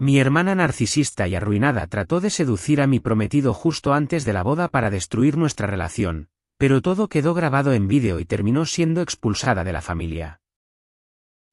Mi hermana narcisista y arruinada trató de seducir a mi prometido justo antes de la boda para destruir nuestra relación, pero todo quedó grabado en vídeo y terminó siendo expulsada de la familia.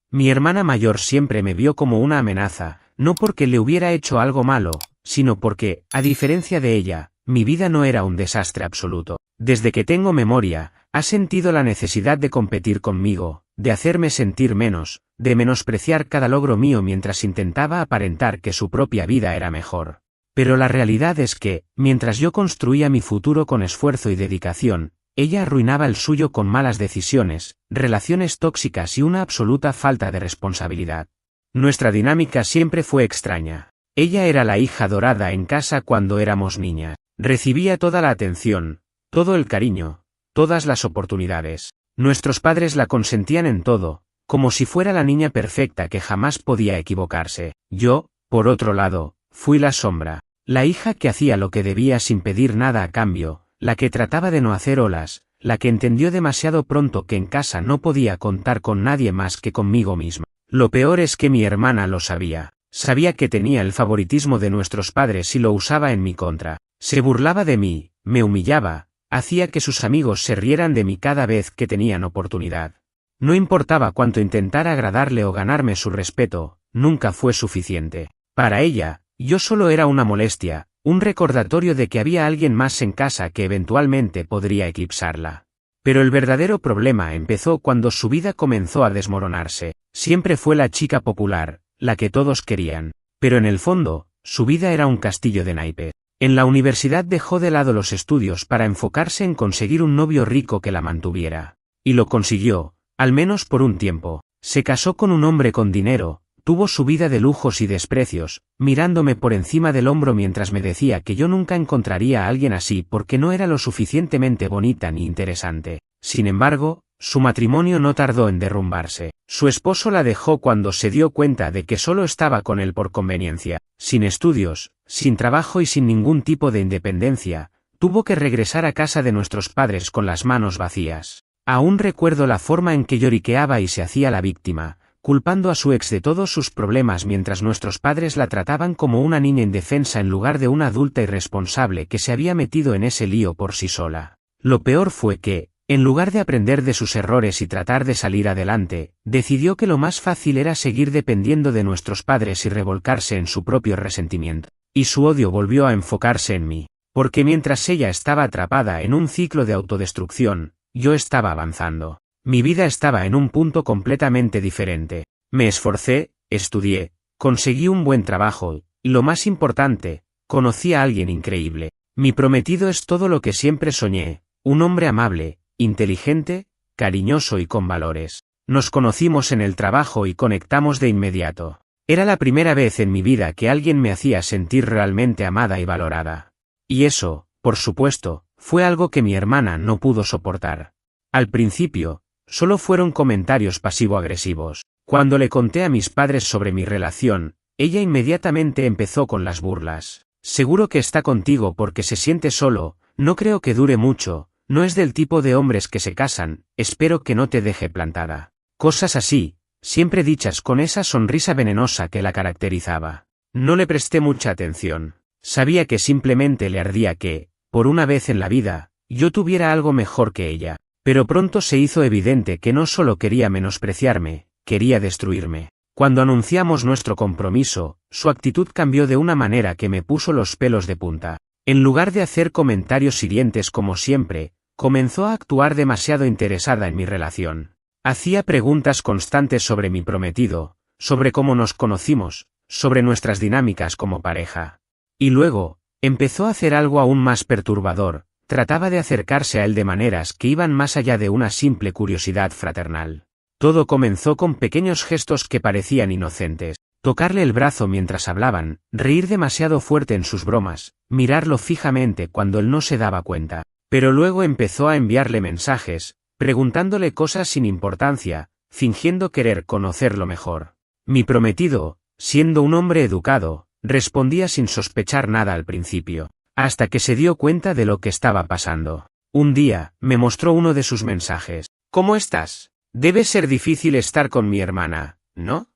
Mi hermana mayor siempre me vio como una amenaza, no porque le hubiera hecho algo malo, sino porque, a diferencia de ella, mi vida no era un desastre absoluto. Desde que tengo memoria, ha sentido la necesidad de competir conmigo, de hacerme sentir menos, de menospreciar cada logro mío mientras intentaba aparentar que su propia vida era mejor. Pero la realidad es que, mientras yo construía mi futuro con esfuerzo y dedicación, ella arruinaba el suyo con malas decisiones, relaciones tóxicas y una absoluta falta de responsabilidad. Nuestra dinámica siempre fue extraña. Ella era la hija dorada en casa cuando éramos niñas. Recibía toda la atención, todo el cariño, todas las oportunidades. Nuestros padres la consentían en todo, como si fuera la niña perfecta que jamás podía equivocarse. Yo, por otro lado, fui la sombra, la hija que hacía lo que debía sin pedir nada a cambio, la que trataba de no hacer olas, la que entendió demasiado pronto que en casa no podía contar con nadie más que conmigo misma. Lo peor es que mi hermana lo sabía. Sabía que tenía el favoritismo de nuestros padres y lo usaba en mi contra. Se burlaba de mí, me humillaba, hacía que sus amigos se rieran de mí cada vez que tenían oportunidad. No importaba cuánto intentara agradarle o ganarme su respeto, nunca fue suficiente. Para ella, yo solo era una molestia, un recordatorio de que había alguien más en casa que eventualmente podría eclipsarla. Pero el verdadero problema empezó cuando su vida comenzó a desmoronarse. Siempre fue la chica popular, la que todos querían. Pero en el fondo, su vida era un castillo de naipes. En la universidad dejó de lado los estudios para enfocarse en conseguir un novio rico que la mantuviera. Y lo consiguió, al menos por un tiempo. Se casó con un hombre con dinero, tuvo su vida de lujos y desprecios, mirándome por encima del hombro mientras me decía que yo nunca encontraría a alguien así porque no era lo suficientemente bonita ni interesante. Sin embargo, su matrimonio no tardó en derrumbarse. Su esposo la dejó cuando se dio cuenta de que solo estaba con él por conveniencia. Sin estudios, sin trabajo y sin ningún tipo de independencia, tuvo que regresar a casa de nuestros padres con las manos vacías. Aún recuerdo la forma en que lloriqueaba y se hacía la víctima, culpando a su ex de todos sus problemas mientras nuestros padres la trataban como una niña indefensa en lugar de una adulta irresponsable que se había metido en ese lío por sí sola. Lo peor fue que, en lugar de aprender de sus errores y tratar de salir adelante, decidió que lo más fácil era seguir dependiendo de nuestros padres y revolcarse en su propio resentimiento. Y su odio volvió a enfocarse en mí, porque mientras ella estaba atrapada en un ciclo de autodestrucción, yo estaba avanzando. Mi vida estaba en un punto completamente diferente. Me esforcé, estudié, conseguí un buen trabajo, y lo más importante, conocí a alguien increíble. Mi prometido es todo lo que siempre soñé, un hombre amable, inteligente, cariñoso y con valores. Nos conocimos en el trabajo y conectamos de inmediato. Era la primera vez en mi vida que alguien me hacía sentir realmente amada y valorada. Y eso, por supuesto, fue algo que mi hermana no pudo soportar. Al principio, solo fueron comentarios pasivo-agresivos. Cuando le conté a mis padres sobre mi relación, ella inmediatamente empezó con las burlas. Seguro que está contigo porque se siente solo, no creo que dure mucho, no es del tipo de hombres que se casan, espero que no te deje plantada. Cosas así, siempre dichas con esa sonrisa venenosa que la caracterizaba. No le presté mucha atención. Sabía que simplemente le ardía que, por una vez en la vida, yo tuviera algo mejor que ella. Pero pronto se hizo evidente que no solo quería menospreciarme, quería destruirme. Cuando anunciamos nuestro compromiso, su actitud cambió de una manera que me puso los pelos de punta. En lugar de hacer comentarios hirientes como siempre, comenzó a actuar demasiado interesada en mi relación. Hacía preguntas constantes sobre mi prometido, sobre cómo nos conocimos, sobre nuestras dinámicas como pareja. Y luego, empezó a hacer algo aún más perturbador. Trataba de acercarse a él de maneras que iban más allá de una simple curiosidad fraternal. Todo comenzó con pequeños gestos que parecían inocentes. Tocarle el brazo mientras hablaban, reír demasiado fuerte en sus bromas, mirarlo fijamente cuando él no se daba cuenta. Pero luego empezó a enviarle mensajes, preguntándole cosas sin importancia, fingiendo querer conocerlo mejor. Mi prometido, siendo un hombre educado, respondía sin sospechar nada al principio. Hasta que se dio cuenta de lo que estaba pasando. Un día, me mostró uno de sus mensajes. ¿Cómo estás? Debe ser difícil estar con mi hermana, ¿no?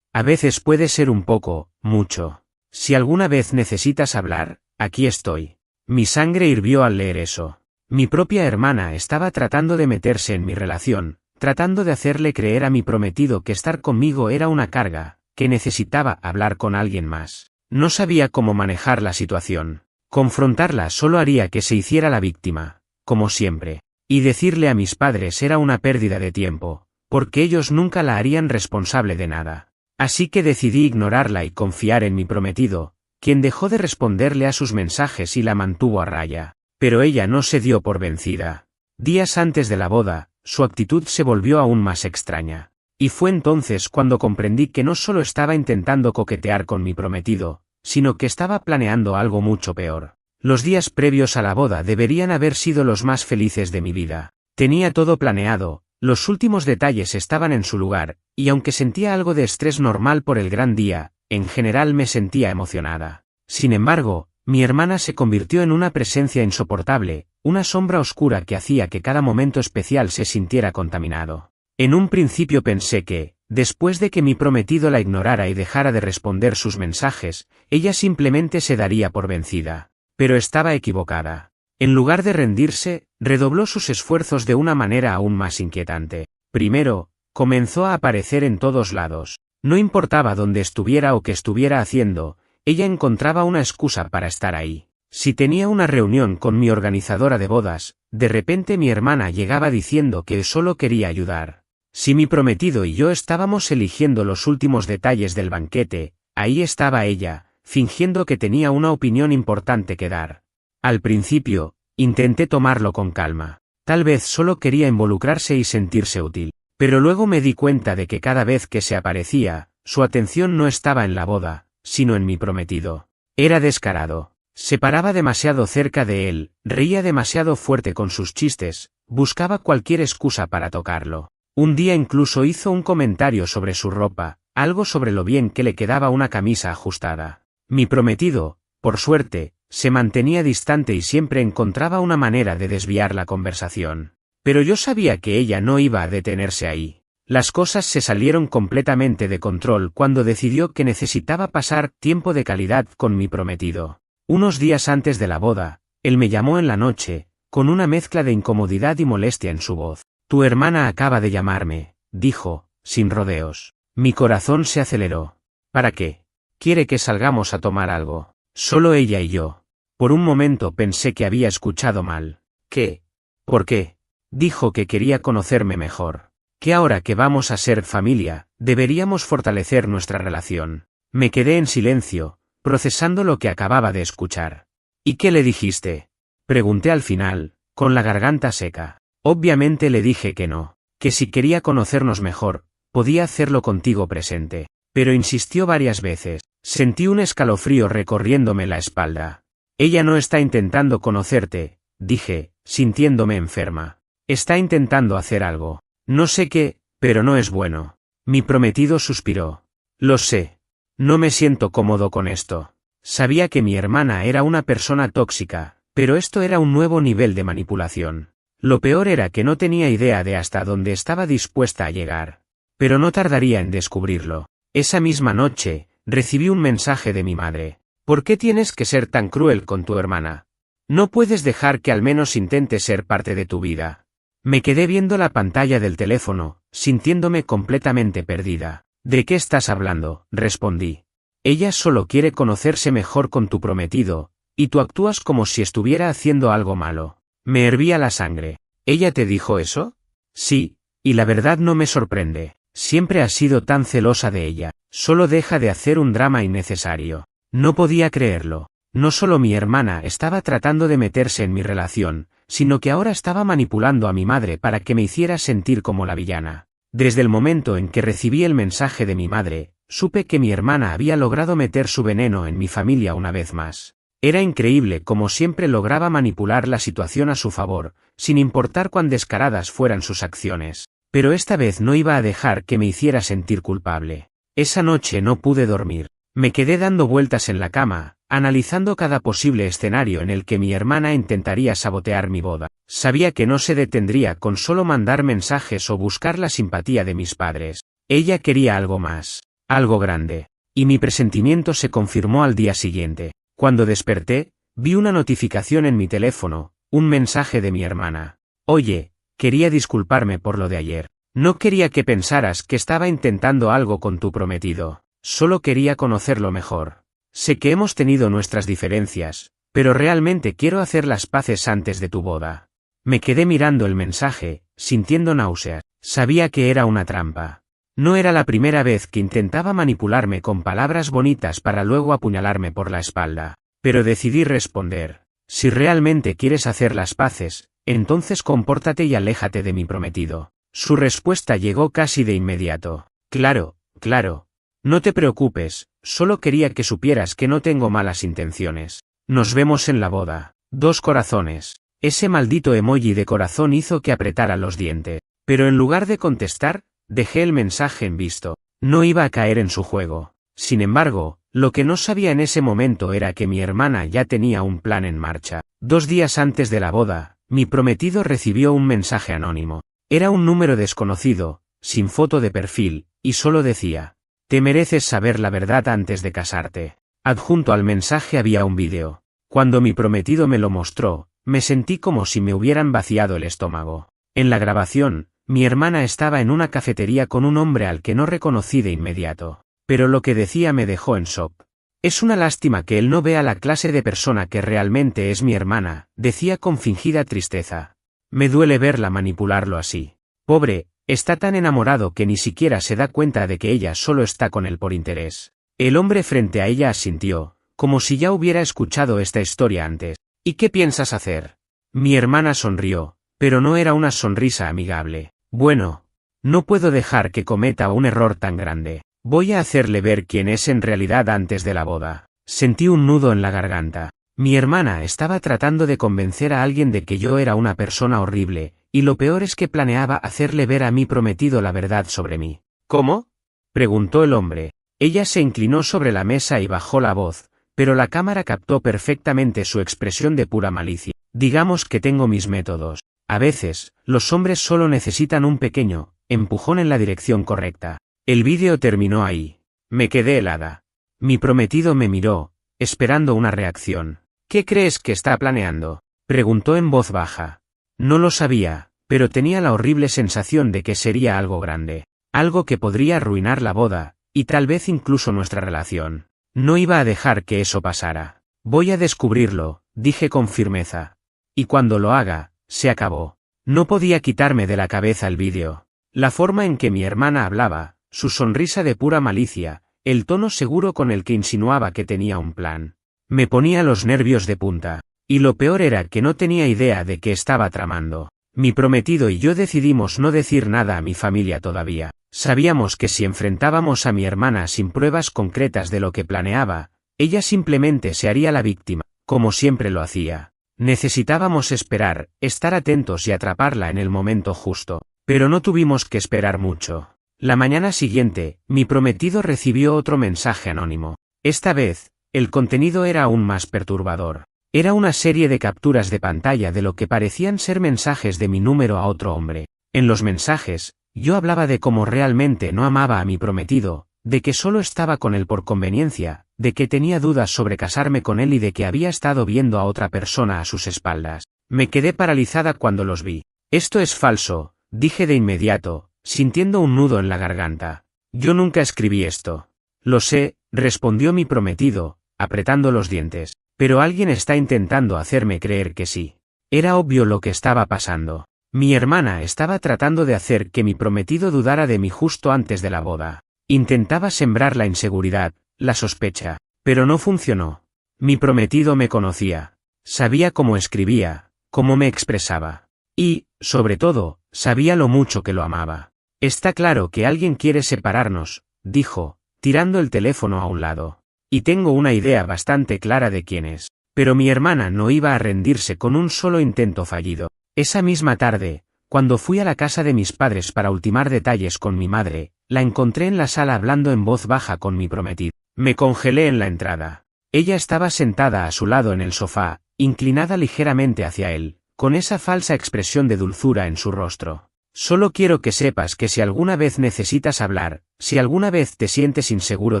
A veces puede ser un poco, mucho. Si alguna vez necesitas hablar, aquí estoy. Mi sangre hirvió al leer eso. Mi propia hermana estaba tratando de meterse en mi relación, tratando de hacerle creer a mi prometido que estar conmigo era una carga, que necesitaba hablar con alguien más. No sabía cómo manejar la situación. Confrontarla solo haría que se hiciera la víctima, como siempre. Y decirle a mis padres era una pérdida de tiempo, porque ellos nunca la harían responsable de nada. Así que decidí ignorarla y confiar en mi prometido, quien dejó de responderle a sus mensajes y la mantuvo a raya. Pero ella no se dio por vencida. Días antes de la boda, su actitud se volvió aún más extraña. Y fue entonces cuando comprendí que no solo estaba intentando coquetear con mi prometido, sino que estaba planeando algo mucho peor. Los días previos a la boda deberían haber sido los más felices de mi vida. Tenía todo planeado, los últimos detalles estaban en su lugar, y aunque sentía algo de estrés normal por el gran día, en general me sentía emocionada. Sin embargo, mi hermana se convirtió en una presencia insoportable, una sombra oscura que hacía que cada momento especial se sintiera contaminado. En un principio pensé que, después de que mi prometido la ignorara y dejara de responder sus mensajes, ella simplemente se daría por vencida. Pero estaba equivocada. En lugar de rendirse, redobló sus esfuerzos de una manera aún más inquietante. Primero, comenzó a aparecer en todos lados. No importaba dónde estuviera o qué estuviera haciendo, ella encontraba una excusa para estar ahí. Si tenía una reunión con mi organizadora de bodas, de repente mi hermana llegaba diciendo que solo quería ayudar. Si mi prometido y yo estábamos eligiendo los últimos detalles del banquete, ahí estaba ella, fingiendo que tenía una opinión importante que dar. Al principio, intenté tomarlo con calma. Tal vez solo quería involucrarse y sentirse útil. Pero luego me di cuenta de que cada vez que se aparecía, su atención no estaba en la boda, sino en mi prometido. Era descarado. Se paraba demasiado cerca de él, reía demasiado fuerte con sus chistes, buscaba cualquier excusa para tocarlo. Un día incluso hizo un comentario sobre su ropa, algo sobre lo bien que le quedaba una camisa ajustada. Mi prometido, por suerte, se mantenía distante y siempre encontraba una manera de desviar la conversación. Pero yo sabía que ella no iba a detenerse ahí. Las cosas se salieron completamente de control cuando decidió que necesitaba pasar tiempo de calidad con mi prometido. Unos días antes de la boda, él me llamó en la noche, con una mezcla de incomodidad y molestia en su voz. Tu hermana acaba de llamarme, dijo, sin rodeos. Mi corazón se aceleró. ¿Para qué? Quiere que salgamos a tomar algo. Solo ella y yo. Por un momento pensé que había escuchado mal. ¿Qué? ¿Por qué? Dijo que quería conocerme mejor. Que ahora que vamos a ser familia, deberíamos fortalecer nuestra relación. Me quedé en silencio, procesando lo que acababa de escuchar. ¿Y qué le dijiste? Pregunté al final, con la garganta seca. Obviamente le dije que no, que si quería conocernos mejor, podía hacerlo contigo presente. Pero insistió varias veces. Sentí un escalofrío recorriéndome la espalda. Ella no está intentando conocerte, dije, sintiéndome enferma. Está intentando hacer algo. No sé qué, pero no es bueno. Mi prometido suspiró. Lo sé. No me siento cómodo con esto. Sabía que mi hermana era una persona tóxica, pero esto era un nuevo nivel de manipulación. Lo peor era que no tenía idea de hasta dónde estaba dispuesta a llegar. Pero no tardaría en descubrirlo. Esa misma noche, recibí un mensaje de mi madre. ¿Por qué tienes que ser tan cruel con tu hermana? ¿No puedes dejar que al menos intente ser parte de tu vida? Me quedé viendo la pantalla del teléfono, sintiéndome completamente perdida. ¿De qué estás hablando?, respondí. Ella solo quiere conocerse mejor con tu prometido, y tú actúas como si estuviera haciendo algo malo. Me hervía la sangre. ¿Ella te dijo eso? Sí, y la verdad no me sorprende. Siempre has sido tan celosa de ella. Solo deja de hacer un drama innecesario. No podía creerlo. No solo mi hermana estaba tratando de meterse en mi relación, sino que ahora estaba manipulando a mi madre para que me hiciera sentir como la villana. Desde el momento en que recibí el mensaje de mi madre, supe que mi hermana había logrado meter su veneno en mi familia una vez más. Era increíble cómo siempre lograba manipular la situación a su favor, sin importar cuán descaradas fueran sus acciones. Pero esta vez no iba a dejar que me hiciera sentir culpable. Esa noche no pude dormir. Me quedé dando vueltas en la cama, analizando cada posible escenario en el que mi hermana intentaría sabotear mi boda. Sabía que no se detendría con solo mandar mensajes o buscar la simpatía de mis padres. Ella quería algo más, algo grande. y mi presentimiento se confirmó al día siguiente. Cuando desperté, vi una notificación en mi teléfono, un mensaje de mi hermana. Oye, quería disculparme por lo de ayer. No quería que pensaras que estaba intentando algo con tu prometido. Solo quería conocerlo mejor. Sé que hemos tenido nuestras diferencias, pero realmente quiero hacer las paces antes de tu boda. Me quedé mirando el mensaje, sintiendo náuseas. Sabía que era una trampa. No era la primera vez que intentaba manipularme con palabras bonitas para luego apuñalarme por la espalda. Pero decidí responder. Si realmente quieres hacer las paces, entonces compórtate y aléjate de mi prometido. Su respuesta llegó casi de inmediato. Claro, claro. No te preocupes, solo quería que supieras que no tengo malas intenciones. Nos vemos en la boda. 2 corazones. Ese maldito emoji de corazón hizo que apretara los dientes. Pero en lugar de contestar, dejé el mensaje en visto. No iba a caer en su juego. Sin embargo, lo que no sabía en ese momento era que mi hermana ya tenía un plan en marcha. 2 días antes de la boda, mi prometido recibió un mensaje anónimo. Era un número desconocido, sin foto de perfil, y solo decía: te mereces saber la verdad antes de casarte. Adjunto al mensaje había un vídeo. Cuando mi prometido me lo mostró, me sentí como si me hubieran vaciado el estómago. En la grabación, mi hermana estaba en una cafetería con un hombre al que no reconocí de inmediato. Pero lo que decía me dejó en shock. Es una lástima que él no vea la clase de persona que realmente es mi hermana, decía con fingida tristeza. Me duele verla manipularlo así. Pobre, está tan enamorado que ni siquiera se da cuenta de que ella solo está con él por interés. El hombre frente a ella asintió, como si ya hubiera escuchado esta historia antes. ¿Y qué piensas hacer? Mi hermana sonrió, pero no era una sonrisa amigable. Bueno, no puedo dejar que cometa un error tan grande. Voy a hacerle ver quién es en realidad antes de la boda. Sentí un nudo en la garganta. Mi hermana estaba tratando de convencer a alguien de que yo era una persona horrible, y lo peor es que planeaba hacerle ver a mi prometido la verdad sobre mí. ¿Cómo?, preguntó el hombre. Ella se inclinó sobre la mesa y bajó la voz, pero la cámara captó perfectamente su expresión de pura malicia. Digamos que tengo mis métodos. A veces, los hombres solo necesitan un pequeño empujón en la dirección correcta. El vídeo terminó ahí. Me quedé helada. Mi prometido me miró, esperando una reacción. ¿Qué crees que está planeando?, preguntó en voz baja. No lo sabía, pero tenía la horrible sensación de que sería algo grande. Algo que podría arruinar la boda, y tal vez incluso nuestra relación. No iba a dejar que eso pasara. Voy a descubrirlo, dije con firmeza. Y cuando lo haga, se acabó. No podía quitarme de la cabeza el vídeo. La forma en que mi hermana hablaba, su sonrisa de pura malicia, el tono seguro con el que insinuaba que tenía un plan. Me ponía los nervios de punta. Y lo peor era que no tenía idea de qué estaba tramando. Mi prometido y yo decidimos no decir nada a mi familia todavía. Sabíamos que si enfrentábamos a mi hermana sin pruebas concretas de lo que planeaba, ella simplemente se haría la víctima, como siempre lo hacía. Necesitábamos esperar, estar atentos y atraparla en el momento justo. Pero no tuvimos que esperar mucho. La mañana siguiente, mi prometido recibió otro mensaje anónimo. Esta vez, el contenido era aún más perturbador. Era una serie de capturas de pantalla de lo que parecían ser mensajes de mi número a otro hombre. En los mensajes, yo hablaba de cómo realmente no amaba a mi prometido, de que solo estaba con él por conveniencia, de que tenía dudas sobre casarme con él y de que había estado viendo a otra persona a sus espaldas. Me quedé paralizada cuando los vi. Esto es falso, dije de inmediato, sintiendo un nudo en la garganta. Yo nunca escribí esto. Lo sé, respondió mi prometido, apretando los dientes. Pero alguien está intentando hacerme creer que sí. Era obvio lo que estaba pasando. Mi hermana estaba tratando de hacer que mi prometido dudara de mí justo antes de la boda. Intentaba sembrar la inseguridad, la sospecha, pero no funcionó. Mi prometido me conocía. Sabía cómo escribía, cómo me expresaba. Y, sobre todo, sabía lo mucho que lo amaba. Está claro que alguien quiere separarnos, dijo, tirando el teléfono a un lado. Y tengo una idea bastante clara de quién es. Pero mi hermana no iba a rendirse con un solo intento fallido. Esa misma tarde, cuando fui a la casa de mis padres para ultimar detalles con mi madre, la encontré en la sala hablando en voz baja con mi prometido. Me congelé en la entrada. Ella estaba sentada a su lado en el sofá, inclinada ligeramente hacia él, con esa falsa expresión de dulzura en su rostro. Solo quiero que sepas que si alguna vez necesitas hablar, si alguna vez te sientes inseguro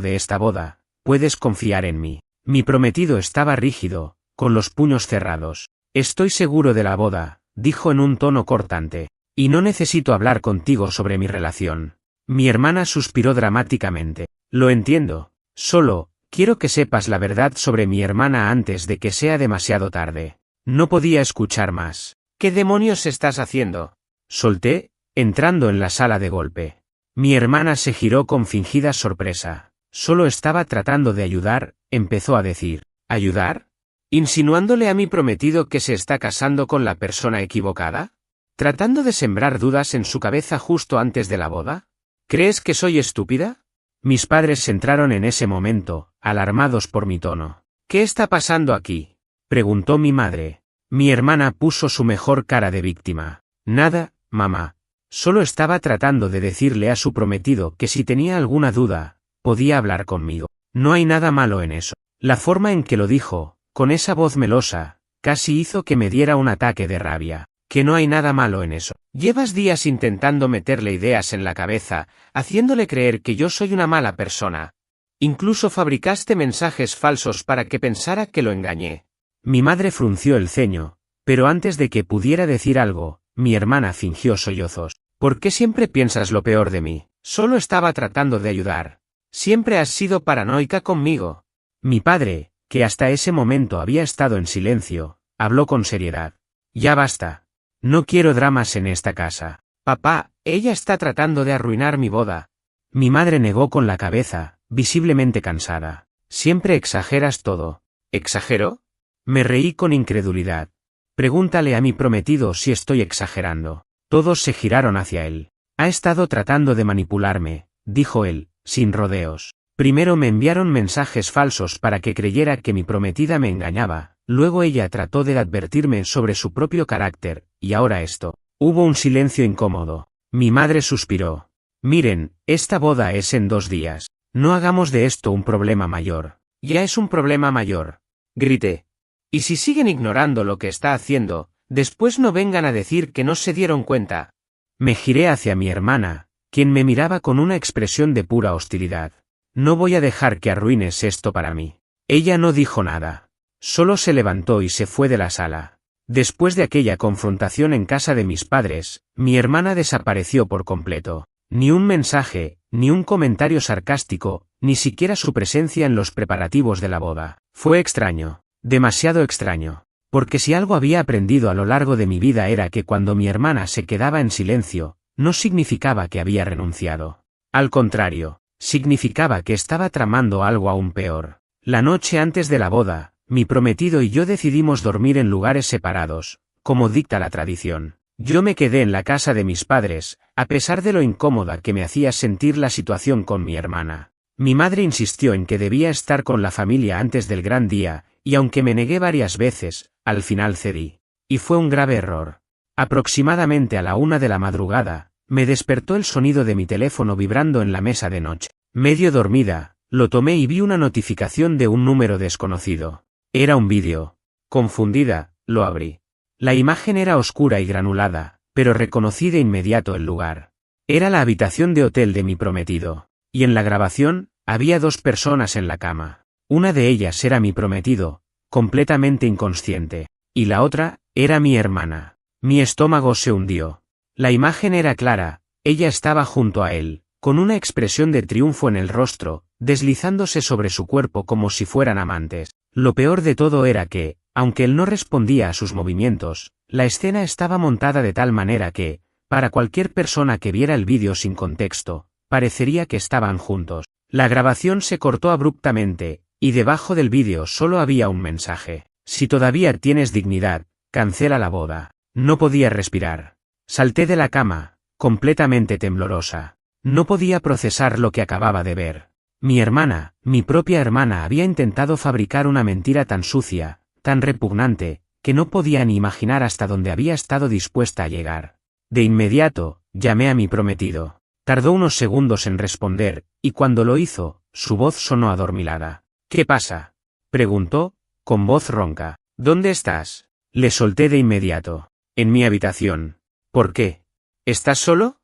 de esta boda, puedes confiar en mí. Mi prometido estaba rígido, con los puños cerrados. Estoy seguro de la boda, dijo en un tono cortante. Y no necesito hablar contigo sobre mi relación. Mi hermana suspiró dramáticamente. Lo entiendo. Solo, quiero que sepas la verdad sobre mi hermana antes de que sea demasiado tarde. No podía escuchar más. ¿Qué demonios estás haciendo? Solté, entrando en la sala de golpe. Mi hermana se giró con fingida sorpresa. Solo estaba tratando de ayudar, empezó a decir. ¿Ayudar? ¿Insinuándole a mi prometido que se está casando con la persona equivocada? ¿Tratando de sembrar dudas en su cabeza justo antes de la boda? ¿Crees que soy estúpida? Mis padres entraron en ese momento, alarmados por mi tono. ¿Qué está pasando aquí? Preguntó mi madre. Mi hermana puso su mejor cara de víctima. Nada, mamá. Solo estaba tratando de decirle a su prometido que si tenía alguna duda, podía hablar conmigo. No hay nada malo en eso. La forma en que lo dijo, con esa voz melosa, casi hizo que me diera un ataque de rabia. Que no hay nada malo en eso. Llevas días intentando meterle ideas en la cabeza, haciéndole creer que yo soy una mala persona. Incluso fabricaste mensajes falsos para que pensara que lo engañé. Mi madre frunció el ceño, pero antes de que pudiera decir algo, mi hermana fingió sollozos. ¿Por qué siempre piensas lo peor de mí? Solo estaba tratando de ayudar. Siempre has sido paranoica conmigo. Mi padre, que hasta ese momento había estado en silencio, habló con seriedad. Ya basta. No quiero dramas en esta casa. Papá, ella está tratando de arruinar mi boda. Mi madre negó con la cabeza, visiblemente cansada. Siempre exageras todo. ¿Exagero? Me reí con incredulidad. Pregúntale a mi prometido si estoy exagerando. Todos se giraron hacia él. Ha estado tratando de manipularme, dijo él, sin rodeos. Primero me enviaron mensajes falsos para que creyera que mi prometida me engañaba, luego ella trató de advertirme sobre su propio carácter, y ahora esto. Hubo un silencio incómodo. Mi madre suspiró. Miren, esta boda es en 2 días. No hagamos de esto un problema mayor. Ya es un problema mayor. Grité. Y si siguen ignorando lo que está haciendo, después no vengan a decir que no se dieron cuenta. Me giré hacia mi hermana, quien me miraba con una expresión de pura hostilidad. No voy a dejar que arruines esto para mí. Ella no dijo nada. Solo se levantó y se fue de la sala. Después de aquella confrontación en casa de mis padres, mi hermana desapareció por completo. Ni un mensaje, ni un comentario sarcástico, ni siquiera su presencia en los preparativos de la boda. Fue extraño, demasiado extraño. Porque si algo había aprendido a lo largo de mi vida era que cuando mi hermana se quedaba en silencio, no significaba que había renunciado. Al contrario, significaba que estaba tramando algo aún peor. La noche antes de la boda, mi prometido y yo decidimos dormir en lugares separados, como dicta la tradición. Yo me quedé en la casa de mis padres, a pesar de lo incómoda que me hacía sentir la situación con mi hermana. Mi madre insistió en que debía estar con la familia antes del gran día, y aunque me negué varias veces, al final cedí. Y fue un grave error. Aproximadamente a la 1 de la madrugada, me despertó el sonido de mi teléfono vibrando en la mesa de noche. Medio dormida, lo tomé y vi una notificación de un número desconocido. Era un vídeo. Confundida, lo abrí. La imagen era oscura y granulada, pero reconocí de inmediato el lugar. Era la habitación de hotel de mi prometido. Y en la grabación, había 2 personas en la cama. Una de ellas era mi prometido, completamente inconsciente, y la otra, era mi hermana. Mi estómago se hundió. La imagen era clara, ella estaba junto a él, con una expresión de triunfo en el rostro, deslizándose sobre su cuerpo como si fueran amantes. Lo peor de todo era que, aunque él no respondía a sus movimientos, la escena estaba montada de tal manera que, para cualquier persona que viera el vídeo sin contexto, parecería que estaban juntos. La grabación se cortó abruptamente, y debajo del vídeo solo había un mensaje. Si todavía tienes dignidad, cancela la boda. No podía respirar. Salté de la cama, completamente temblorosa. No podía procesar lo que acababa de ver. Mi hermana, mi propia hermana, había intentado fabricar una mentira tan sucia, tan repugnante, que no podía ni imaginar hasta dónde había estado dispuesta a llegar. De inmediato, llamé a mi prometido. Tardó unos segundos en responder, y cuando lo hizo, su voz sonó adormilada. ¿Qué pasa?, preguntó, con voz ronca. ¿Dónde estás? Le solté de inmediato. En mi habitación. ¿Por qué? ¿Estás solo?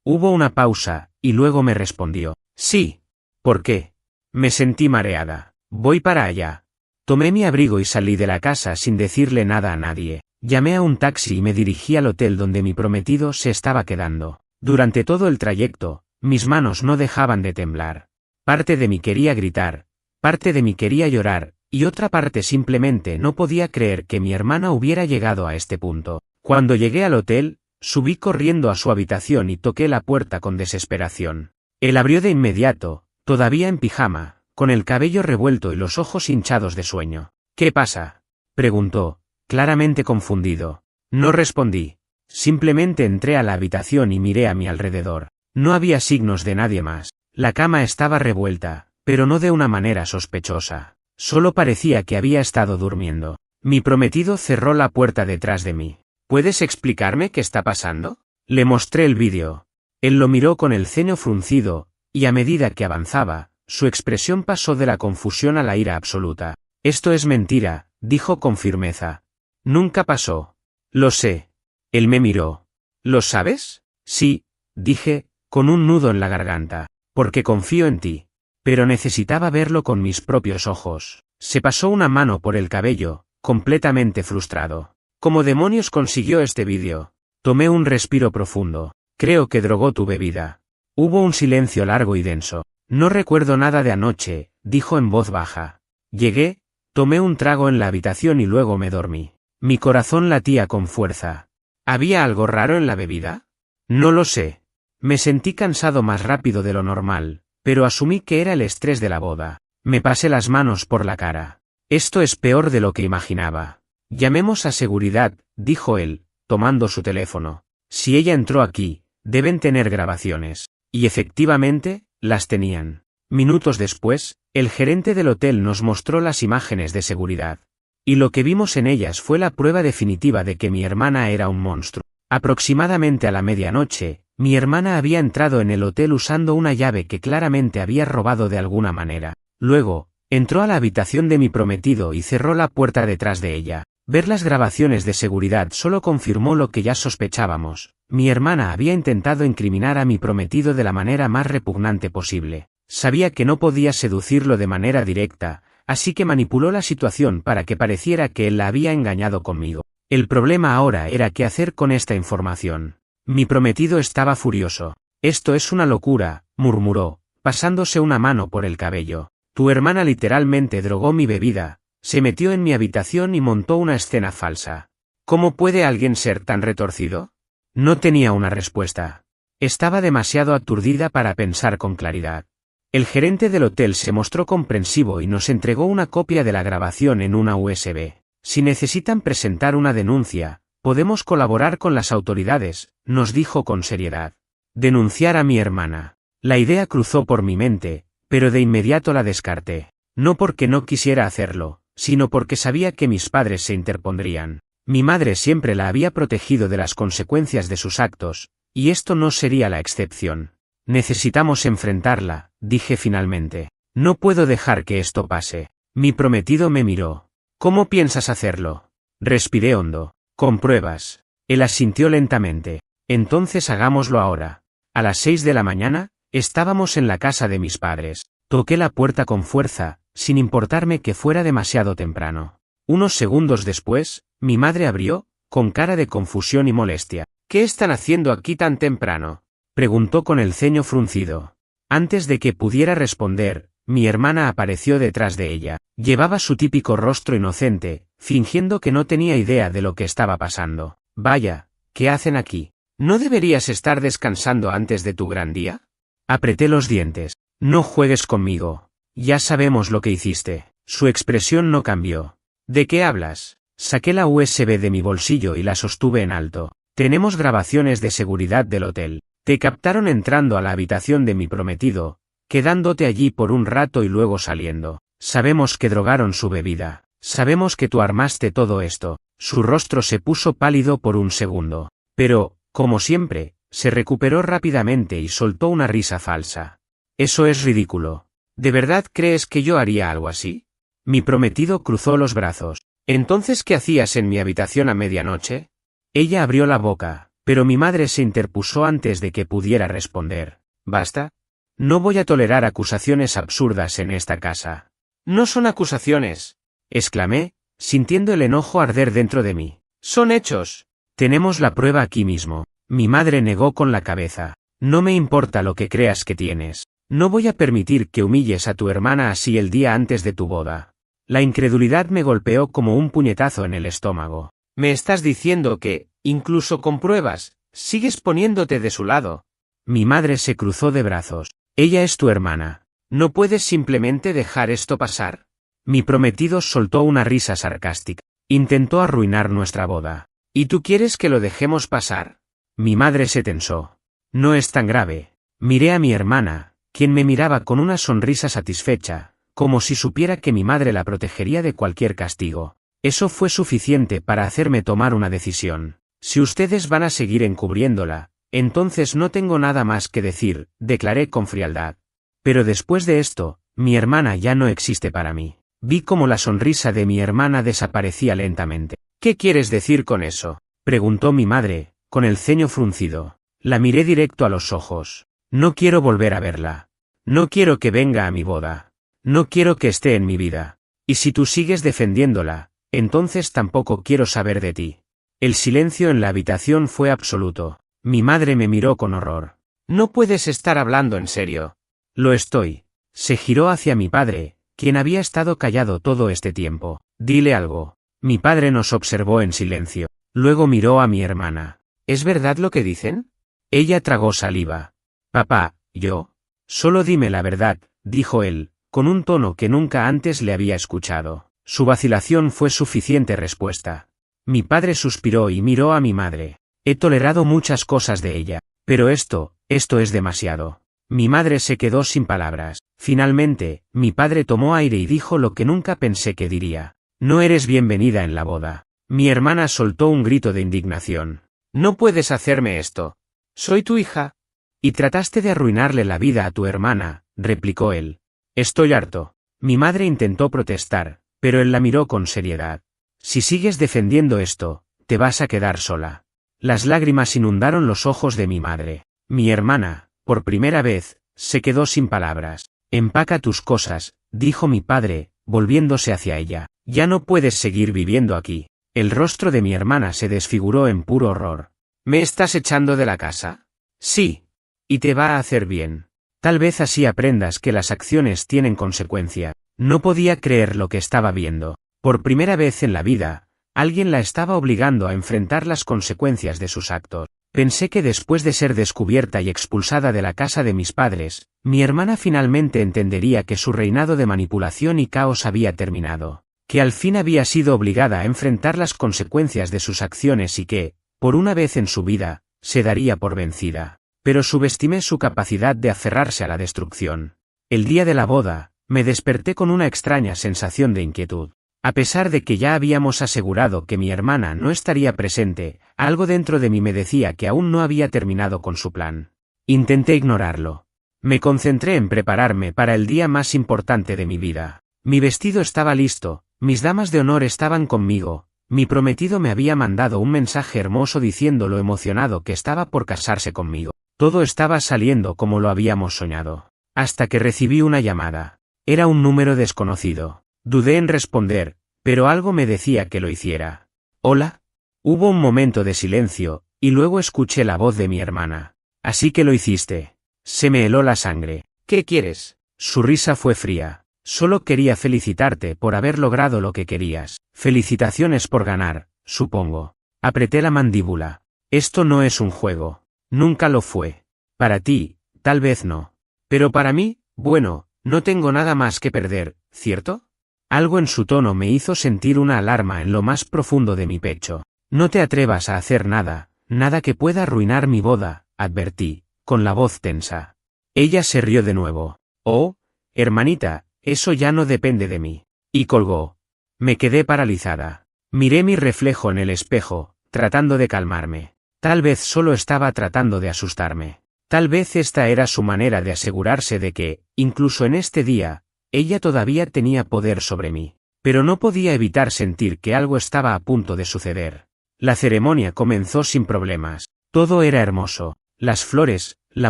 Hubo una pausa, y luego me respondió. Sí. ¿Por qué? Me sentí mareada. Voy para allá. Tomé mi abrigo y salí de la casa sin decirle nada a nadie. Llamé a un taxi y me dirigí al hotel donde mi prometido se estaba quedando. Durante todo el trayecto, mis manos no dejaban de temblar. Parte de mí quería gritar, parte de mí quería llorar, y otra parte simplemente no podía creer que mi hermana hubiera llegado a este punto. Cuando llegué al hotel, subí corriendo a su habitación y toqué la puerta con desesperación. Él abrió de inmediato, todavía en pijama, con el cabello revuelto y los ojos hinchados de sueño. ¿Qué pasa?, preguntó, claramente confundido. No respondí. Simplemente entré a la habitación y miré a mi alrededor. No había signos de nadie más. La cama estaba revuelta, pero no de una manera sospechosa. Solo parecía que había estado durmiendo. Mi prometido cerró la puerta detrás de mí. ¿Puedes explicarme qué está pasando? Le mostré el vídeo. Él lo miró con el ceño fruncido, y a medida que avanzaba, su expresión pasó de la confusión a la ira absoluta. Esto es mentira, dijo con firmeza. Nunca pasó. Lo sé. Él me miró. ¿Lo sabes? Sí, dije, con un nudo en la garganta. Porque confío en ti. Pero necesitaba verlo con mis propios ojos. Se pasó una mano por el cabello, completamente frustrado. ¿Cómo demonios consiguió este vídeo? Tomé un respiro profundo. Creo que drogó tu bebida. Hubo un silencio largo y denso. No recuerdo nada de anoche, dijo en voz baja. Llegué, tomé un trago en la habitación y luego me dormí. Mi corazón latía con fuerza. ¿Había algo raro en la bebida? No lo sé. Me sentí cansado más rápido de lo normal, pero asumí que era el estrés de la boda. Me pasé las manos por la cara. Esto es peor de lo que imaginaba. Llamemos a seguridad, dijo él, tomando su teléfono. Si ella entró aquí, deben tener grabaciones. Y efectivamente, las tenían. Minutos después, el gerente del hotel nos mostró las imágenes de seguridad. Y lo que vimos en ellas fue la prueba definitiva de que mi hermana era un monstruo. Aproximadamente a la medianoche, mi hermana había entrado en el hotel usando una llave que claramente había robado de alguna manera. Luego, entró a la habitación de mi prometido y cerró la puerta detrás de ella. Ver las grabaciones de seguridad solo confirmó lo que ya sospechábamos. Mi hermana había intentado incriminar a mi prometido de la manera más repugnante posible. Sabía que no podía seducirlo de manera directa, así que manipuló la situación para que pareciera que él la había engañado conmigo. El problema ahora era qué hacer con esta información. Mi prometido estaba furioso. Esto es una locura, murmuró, pasándose una mano por el cabello. Tu hermana literalmente drogó mi bebida, se metió en mi habitación y montó una escena falsa. ¿Cómo puede alguien ser tan retorcido? No tenía una respuesta. Estaba demasiado aturdida para pensar con claridad. El gerente del hotel se mostró comprensivo y nos entregó una copia de la grabación en una USB. Si necesitan presentar una denuncia, podemos colaborar con las autoridades, nos dijo con seriedad. Denunciar a mi hermana. La idea cruzó por mi mente, pero de inmediato la descarté. No porque no quisiera hacerlo, sino porque sabía que mis padres se interpondrían. Mi madre siempre la había protegido de las consecuencias de sus actos, y esto no sería la excepción. Necesitamos enfrentarla, dije finalmente. No puedo dejar que esto pase. Mi prometido me miró. ¿Cómo piensas hacerlo? Respiré hondo. Con pruebas. Él asintió lentamente. Entonces hagámoslo ahora. A las 6 de la mañana, estábamos en la casa de mis padres. Toqué la puerta con fuerza, sin importarme que fuera demasiado temprano. Unos segundos después, mi madre abrió, con cara de confusión y molestia. ¿Qué están haciendo aquí tan temprano?, preguntó con el ceño fruncido. Antes de que pudiera responder, mi hermana apareció detrás de ella. Llevaba su típico rostro inocente, fingiendo que no tenía idea de lo que estaba pasando. Vaya, ¿qué hacen aquí? ¿No deberías estar descansando antes de tu gran día? Apreté los dientes. No juegues conmigo. Ya sabemos lo que hiciste. Su expresión no cambió. ¿De qué hablas? Saqué la USB de mi bolsillo y la sostuve en alto. Tenemos grabaciones de seguridad del hotel. Te captaron entrando a la habitación de mi prometido, quedándote allí por un rato y luego saliendo. Sabemos que drogaron su bebida. Sabemos que tú armaste todo esto. Su rostro se puso pálido por un segundo. Pero, como siempre, se recuperó rápidamente y soltó una risa falsa. Eso es ridículo. ¿De verdad crees que yo haría algo así? Mi prometido cruzó los brazos. ¿Entonces qué hacías en mi habitación a medianoche? Ella abrió la boca, Pero mi madre se interpuso antes de que pudiera responder. ¿Basta? No voy a tolerar acusaciones absurdas en esta casa. No son acusaciones, exclamé, sintiendo el enojo arder dentro de mí. Son hechos. Tenemos la prueba aquí mismo. Mi madre negó con la cabeza. No me importa lo que creas que tienes. No voy a permitir que humilles a tu hermana así el día antes de tu boda. La incredulidad me golpeó como un puñetazo en el estómago. ¿Me estás diciendo que, incluso con pruebas, sigues poniéndote de su lado? Mi madre se cruzó de brazos. Ella es tu hermana. ¿No puedes simplemente dejar esto pasar? Mi prometido soltó una risa sarcástica. Intentó arruinar nuestra boda. ¿Y tú quieres que lo dejemos pasar? Mi madre se tensó. No es tan grave. Miré a mi hermana, quien me miraba con una sonrisa satisfecha, como si supiera que mi madre la protegería de cualquier castigo. Eso fue suficiente para hacerme tomar una decisión. Si ustedes van a seguir encubriéndola, entonces no tengo nada más que decir, declaré con frialdad. Pero después de esto, mi hermana ya no existe para mí. Vi cómo la sonrisa de mi hermana desaparecía lentamente. ¿Qué quieres decir con eso?, preguntó mi madre, con el ceño fruncido. La miré directo a los ojos. No quiero volver a verla. No quiero que venga a mi boda. No quiero que esté en mi vida. Y si tú sigues defendiéndola, entonces tampoco quiero saber de ti. El silencio en la habitación fue absoluto. Mi madre me miró con horror. No puedes estar hablando en serio. Lo estoy. Se giró hacia mi padre, quien había estado callado todo este tiempo. Dile algo. Mi padre nos observó en silencio. Luego miró a mi hermana. ¿Es verdad lo que dicen? Ella tragó saliva. Papá, yo. Solo dime la verdad, dijo él, con un tono que nunca antes le había escuchado. Su vacilación fue suficiente respuesta. Mi padre suspiró y miró a mi madre. He tolerado muchas cosas de ella, pero esto es demasiado. Mi madre se quedó sin palabras. Finalmente, mi padre tomó aire y dijo lo que nunca pensé que diría. No eres bienvenida en la boda. Mi hermana soltó un grito de indignación. No puedes hacerme esto. Soy tu hija. Y trataste de arruinarle la vida a tu hermana, replicó él. Estoy harto. Mi madre intentó protestar, pero él la miró con seriedad. Si sigues defendiendo esto, te vas a quedar sola. Las lágrimas inundaron los ojos de mi madre. Mi hermana, por primera vez, se quedó sin palabras. Empaca tus cosas, dijo mi padre, volviéndose hacia ella. Ya no puedes seguir viviendo aquí. El rostro de mi hermana se desfiguró en puro horror. ¿Me estás echando de la casa? Sí. Y te va a hacer bien. Tal vez así aprendas que las acciones tienen consecuencia. No podía creer lo que estaba viendo. Por primera vez en la vida, alguien la estaba obligando a enfrentar las consecuencias de sus actos. Pensé que después de ser descubierta y expulsada de la casa de mis padres, mi hermana finalmente entendería que su reinado de manipulación y caos había terminado, que al fin había sido obligada a enfrentar las consecuencias de sus acciones y que, por una vez en su vida, se daría por vencida. Pero subestimé su capacidad de aferrarse a la destrucción. El día de la boda, me desperté con una extraña sensación de inquietud. A pesar de que ya habíamos asegurado que mi hermana no estaría presente, algo dentro de mí me decía que aún no había terminado con su plan. Intenté ignorarlo. Me concentré en prepararme para el día más importante de mi vida. Mi vestido estaba listo, mis damas de honor estaban conmigo, mi prometido me había mandado un mensaje hermoso diciendo lo emocionado que estaba por casarse conmigo. Todo estaba saliendo como lo habíamos soñado. Hasta que recibí una llamada. Era un número desconocido. Dudé en responder, pero algo me decía que lo hiciera. ¿Hola? Hubo un momento de silencio, y luego escuché la voz de mi hermana. Así que lo hiciste. Se me heló la sangre. ¿Qué quieres? Su risa fue fría. Solo quería felicitarte por haber logrado lo que querías. Felicitaciones por ganar, supongo. Apreté la mandíbula. Esto no es un juego. Nunca lo fue. Para ti, tal vez no. Pero para mí, bueno, no tengo nada más que perder, ¿cierto? Algo en su tono me hizo sentir una alarma en lo más profundo de mi pecho. No te atrevas a hacer nada, nada que pueda arruinar mi boda, advertí, con la voz tensa. Ella se rió de nuevo. Oh, hermanita, eso ya no depende de mí. Y colgó. Me quedé paralizada. Miré mi reflejo en el espejo, tratando de calmarme. Tal vez solo estaba tratando de asustarme. Tal vez esta era su manera de asegurarse de que, incluso en este día, ella todavía tenía poder sobre mí. Pero no podía evitar sentir que algo estaba a punto de suceder. La ceremonia comenzó sin problemas. Todo era hermoso. Las flores, la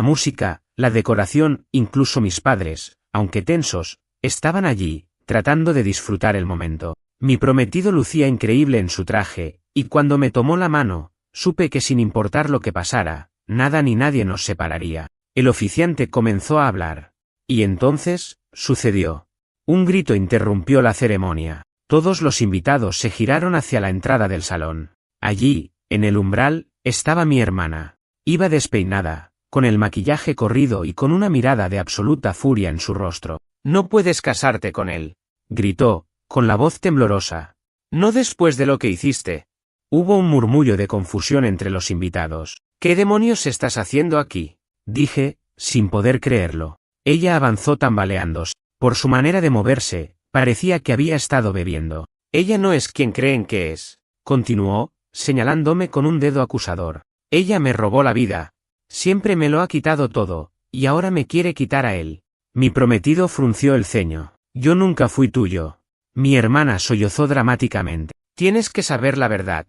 música, la decoración, incluso mis padres, aunque tensos, estaban allí, tratando de disfrutar el momento. Mi prometido lucía increíble en su traje, y cuando me tomó la mano, supe que sin importar lo que pasara, nada ni nadie nos separaría. El oficiante comenzó a hablar. Y entonces, sucedió. Un grito interrumpió la ceremonia. Todos los invitados se giraron hacia la entrada del salón. Allí, en el umbral, estaba mi hermana. Iba despeinada, con el maquillaje corrido y con una mirada de absoluta furia en su rostro. «No puedes casarte con él», gritó, con la voz temblorosa. «No después de lo que hiciste». Hubo un murmullo de confusión entre los invitados. «¿Qué demonios estás haciendo aquí?», dije, sin poder creerlo. Ella avanzó tambaleándose. Por su manera de moverse, parecía que había estado bebiendo. «Ella no es quien creen que es», continuó, señalándome con un dedo acusador. «Ella me robó la vida. Siempre me lo ha quitado todo, y ahora me quiere quitar a él». Mi prometido frunció el ceño. «Yo nunca fui tuyo». Mi hermana sollozó dramáticamente. «Tienes que saber la verdad.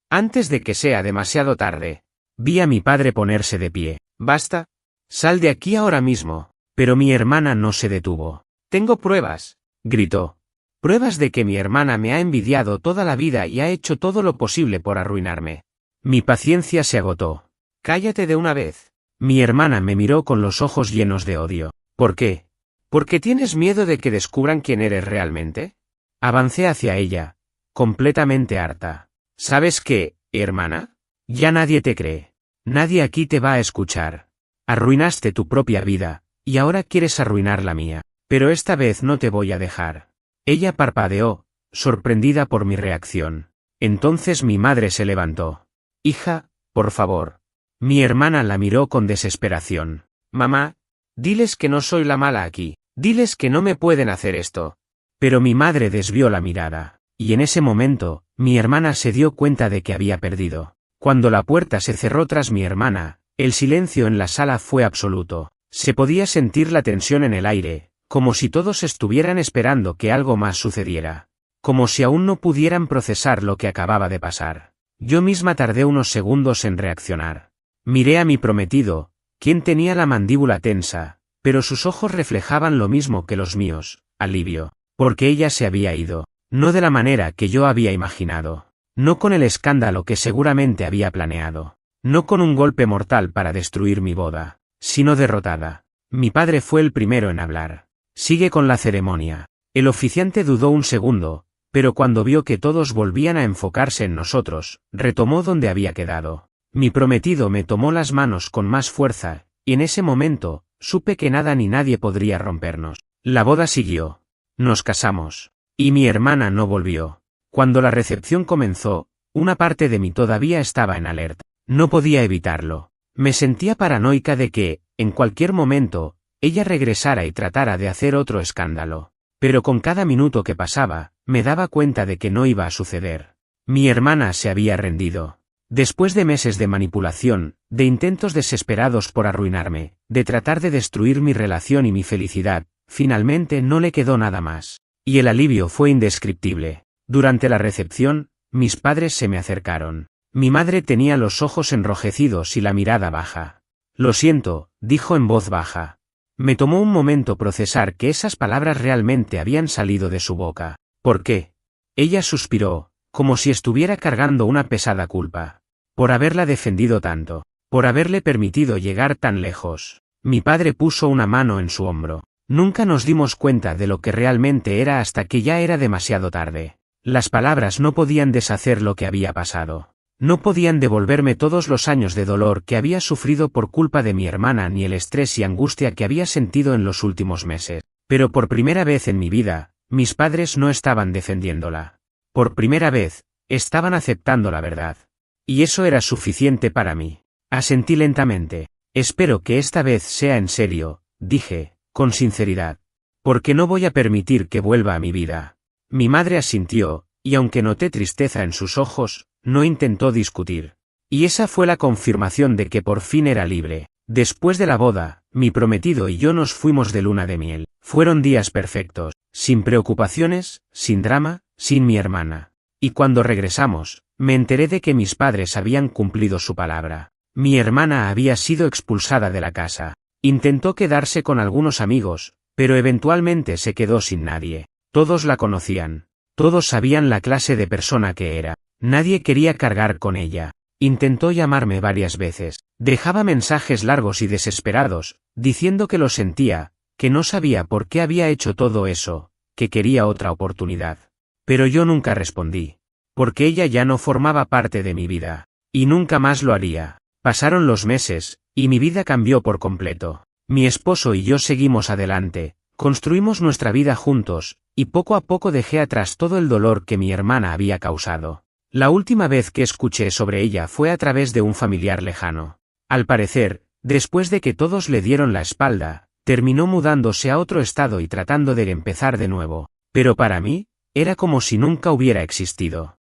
Antes de que sea demasiado tarde». Vi a mi padre ponerse de pie. «Basta. Sal de aquí ahora mismo». Pero mi hermana no se detuvo. «Tengo pruebas», gritó. «Pruebas de que mi hermana me ha envidiado toda la vida y ha hecho todo lo posible por arruinarme». Mi paciencia se agotó. «Cállate de una vez». Mi hermana me miró con los ojos llenos de odio. «¿Por qué? ¿Por qué tienes miedo de que descubran quién eres realmente?» Avancé hacia ella, completamente harta. «¿Sabes qué, hermana? Ya nadie te cree. Nadie aquí te va a escuchar. Arruinaste tu propia vida, y ahora quieres arruinar la mía. Pero esta vez no te voy a dejar». Ella parpadeó, sorprendida por mi reacción. Entonces mi madre se levantó. «Hija, por favor». Mi hermana la miró con desesperación. «Mamá, diles que no soy la mala aquí. Diles que no me pueden hacer esto». Pero mi madre desvió la mirada, y en ese momento, mi hermana se dio cuenta de que había perdido. Cuando la puerta se cerró tras mi hermana, el silencio en la sala fue absoluto. Se podía sentir la tensión en el aire, como si todos estuvieran esperando que algo más sucediera. Como si aún no pudieran procesar lo que acababa de pasar. Yo misma tardé unos segundos en reaccionar. Miré a mi prometido, quien tenía la mandíbula tensa, pero sus ojos reflejaban lo mismo que los míos, alivio. Porque ella se había ido. No de la manera que yo había imaginado. No con el escándalo que seguramente había planeado. No con un golpe mortal para destruir mi boda. Sino derrotada. Mi padre fue el primero en hablar. «Sigue con la ceremonia». El oficiante dudó un segundo, pero cuando vio que todos volvían a enfocarse en nosotros, retomó donde había quedado. Mi prometido me tomó las manos con más fuerza, y en ese momento, supe que nada ni nadie podría rompernos. La boda siguió. Nos casamos. Y mi hermana no volvió. Cuando la recepción comenzó, una parte de mí todavía estaba en alerta. No podía evitarlo. Me sentía paranoica de que, en cualquier momento, ella regresara y tratara de hacer otro escándalo. Pero con cada minuto que pasaba, me daba cuenta de que no iba a suceder. Mi hermana se había rendido. Después de meses de manipulación, de intentos desesperados por arruinarme, de tratar de destruir mi relación y mi felicidad, finalmente no le quedó nada más. Y el alivio fue indescriptible. Durante la recepción, mis padres se me acercaron. Mi madre tenía los ojos enrojecidos y la mirada baja. «Lo siento», dijo en voz baja. Me tomó un momento procesar que esas palabras realmente habían salido de su boca. «¿Por qué?». Ella suspiró, como si estuviera cargando una pesada culpa. Por haberla defendido tanto. Por haberle permitido llegar tan lejos. Mi padre puso una mano en su hombro. Nunca nos dimos cuenta de lo que realmente era hasta que ya era demasiado tarde. Las palabras no podían deshacer lo que había pasado. No podían devolverme todos los años de dolor que había sufrido por culpa de mi hermana ni el estrés y angustia que había sentido en los últimos meses. Pero por primera vez en mi vida, mis padres no estaban defendiéndola. Por primera vez, estaban aceptando la verdad. Y eso era suficiente para mí. Asentí lentamente. «Espero que esta vez sea en serio», dije, con sinceridad. «Porque no voy a permitir que vuelva a mi vida». Mi madre asintió, y aunque noté tristeza en sus ojos, no intentó discutir. Y esa fue la confirmación de que por fin era libre. Después de la boda, mi prometido y yo nos fuimos de luna de miel. Fueron días perfectos, sin preocupaciones, sin drama, sin mi hermana. Y cuando regresamos, me enteré de que mis padres habían cumplido su palabra. Mi hermana había sido expulsada de la casa. Intentó quedarse con algunos amigos, pero eventualmente se quedó sin nadie. Todos la conocían. Todos sabían la clase de persona que era. Nadie quería cargar con ella. Intentó llamarme varias veces. Dejaba mensajes largos y desesperados, diciendo que lo sentía, que no sabía por qué había hecho todo eso, que quería otra oportunidad. Pero yo nunca respondí. Porque ella ya no formaba parte de mi vida. Y nunca más lo haría. Pasaron los meses, y mi vida cambió por completo. Mi esposo y yo seguimos adelante, construimos nuestra vida juntos, y poco a poco dejé atrás todo el dolor que mi hermana había causado. La última vez que escuché sobre ella fue a través de un familiar lejano. Al parecer, después de que todos le dieron la espalda, terminó mudándose a otro estado y tratando de empezar de nuevo. Pero para mí, era como si nunca hubiera existido.